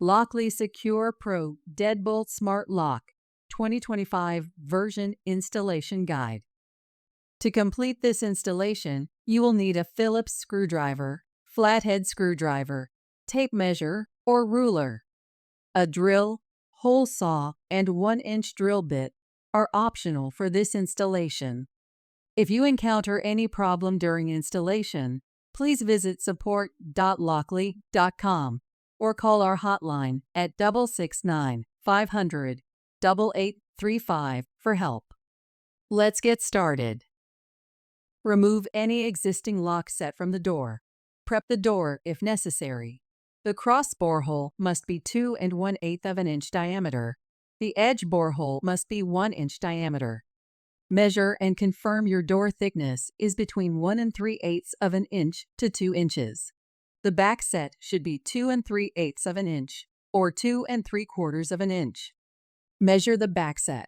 Lockley Secure Pro Deadbolt Smart Lock 2025 Version Installation Guide. To complete this installation, you will need a Phillips screwdriver, flathead screwdriver, tape measure, or ruler. A drill, hole saw, and 1-inch drill bit are optional for this installation. If you encounter any problem during installation, please visit support.lockley.com or call our hotline at 669-500-8835 for help. Let's get started. Remove any existing lock set from the door. Prep the door if necessary. The cross bore hole must be 2 1/8 of an inch diameter. The edge bore hole must be 1 inch diameter. Measure and confirm your door thickness is between 1 3/8 of an inch to 2 inches. The back set should be 2 3/8 of an inch or 2 3/4 of an inch. Measure the back set.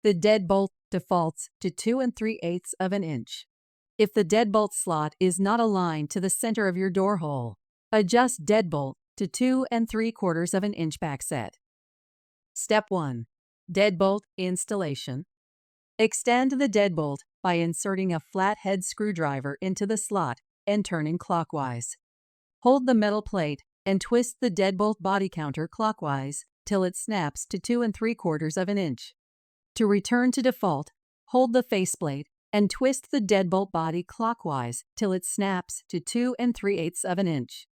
The deadbolt defaults to 2 3/8 of an inch. If the deadbolt slot is not aligned to the center of your door hole, adjust deadbolt to 2 3/4 of an inch back set. Step 1. Deadbolt installation. Extend the deadbolt by inserting a flathead screwdriver into the slot and turning clockwise. Hold the metal plate and twist the deadbolt body counter clockwise till it snaps to 2 3/4 of an inch. To return to default, hold the faceplate and twist the deadbolt body clockwise till it snaps to 2 3/8 of an inch.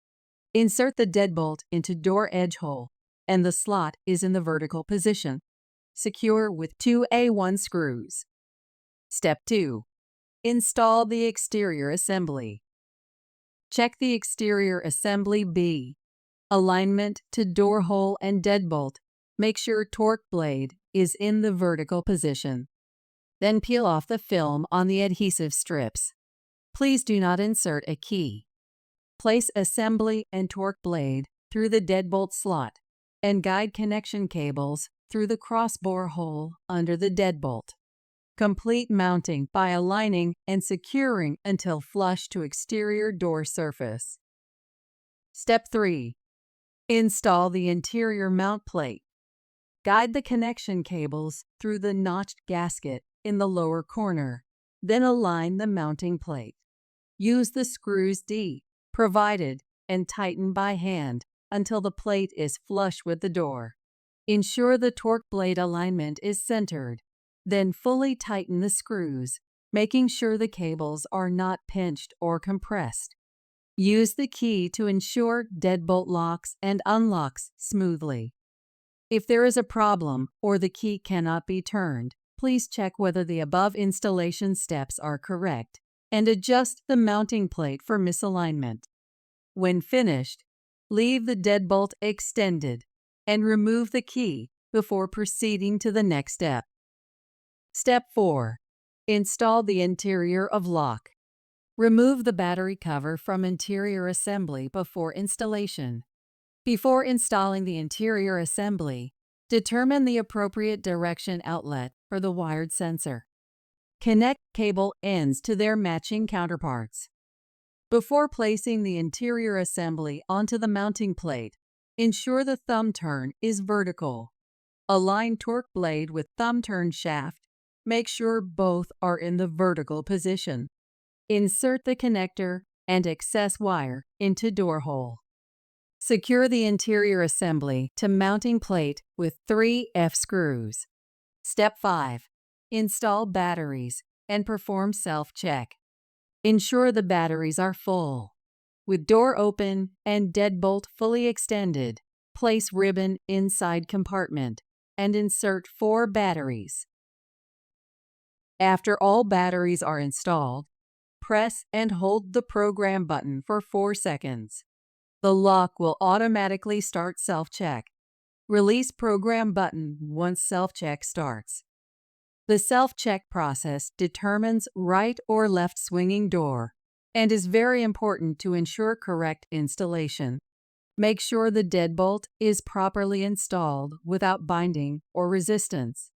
Insert the deadbolt into door edge hole, and the slot is in the vertical position. Secure with 2 A1 screws. Step 2. Install the exterior assembly. Check the exterior assembly B. Alignment to door hole and deadbolt. Make sure torque blade is in the vertical position. Then peel off the film on the adhesive strips. Please do not insert a key. Place assembly and torque blade through the deadbolt slot and guide connection cables through the crossbore hole under the deadbolt. Complete mounting by aligning and securing until flush to exterior door surface. Step 3. Install the interior mount plate. Guide the connection cables through the notched gasket in the lower corner, then align the mounting plate. Use the screws D provided and tighten by hand until the plate is flush with the door. Ensure the torque blade alignment is centered, then fully tighten the screws, making sure the cables are not pinched or compressed. Use the key to ensure deadbolt locks and unlocks smoothly. If there is a problem or the key cannot be turned, please check whether the above installation steps are correct and adjust the mounting plate for misalignment. When finished, leave the deadbolt extended and remove the key before proceeding to the next step. Step 4. Install the interior of lock. Remove the battery cover from interior assembly before installation. Before installing the interior assembly, determine the appropriate direction outlet for the wired sensor. Connect cable ends to their matching counterparts. Before placing the interior assembly onto the mounting plate, ensure the thumb turn is vertical. Align torque blade with thumb turn shaft. Make sure both are in the vertical position. Insert the connector and excess wire into door hole. Secure the interior assembly to mounting plate with 3 F screws. Step 5. Install batteries and perform self-check. Ensure the batteries are full. With door open and deadbolt fully extended, place ribbon inside compartment and insert 4 batteries. After all batteries are installed, press and hold the program button for 4 seconds. The lock will automatically start self-check. Release program button once self-check starts. The self-check process determines right or left swinging door and is very important to ensure correct installation. Make sure the deadbolt is properly installed without binding or resistance.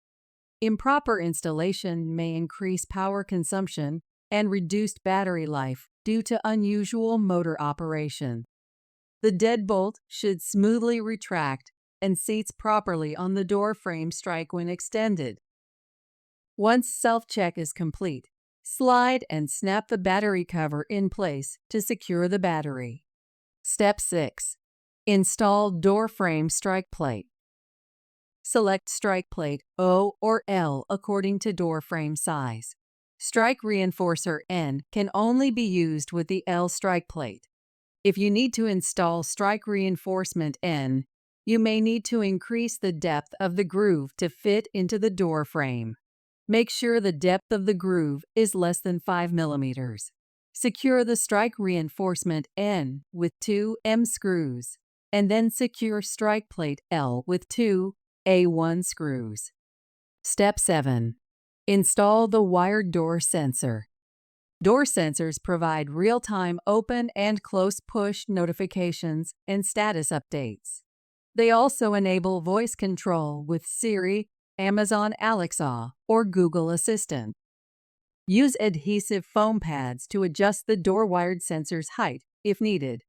Improper installation may increase power consumption and reduced battery life due to unusual motor operation. The deadbolt should smoothly retract and seats properly on the door frame strike when extended. Once self-check is complete, slide and snap the battery cover in place to secure the battery. Step 6. Install door frame strike plate. Select strike plate O or L according to door frame size. Strike reinforcer N can only be used with the L strike plate. If you need to install strike reinforcement N, you may need to increase the depth of the groove to fit into the door frame. Make sure the depth of the groove is less than 5 millimeters. Secure the strike reinforcement N with 2 M screws, and then secure strike plate L with 2 A1 screws. Step 7. Install the wired door sensor. Door sensors provide real-time open and close push notifications and status updates. They also enable voice control with Siri, Amazon Alexa, or Google Assistant. Use adhesive foam pads to adjust the door wired sensor's height if needed.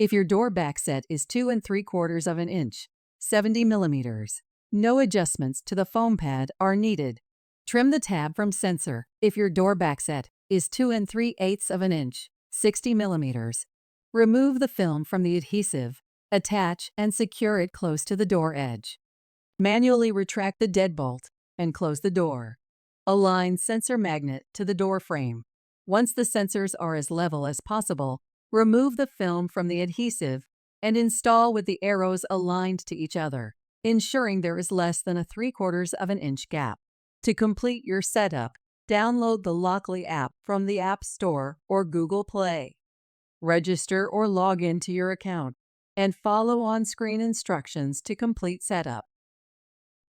If your door backset is 2 3/4 of an inch, 70 millimeters, no adjustments to the foam pad are needed. Trim the tab from sensor if your door backset is 2 3/8 of an inch, 60 millimeters. Remove the film from the adhesive, attach and secure it close to the door edge. Manually retract the deadbolt and close the door. Align sensor magnet to the door frame. Once the sensors are as level as possible, remove the film from the adhesive and install with the arrows aligned to each other, ensuring there is less than a 3/4 of an inch gap. To complete your setup, download the Lockly app from the App Store or Google Play. Register or log into your account and follow on-screen instructions to complete setup.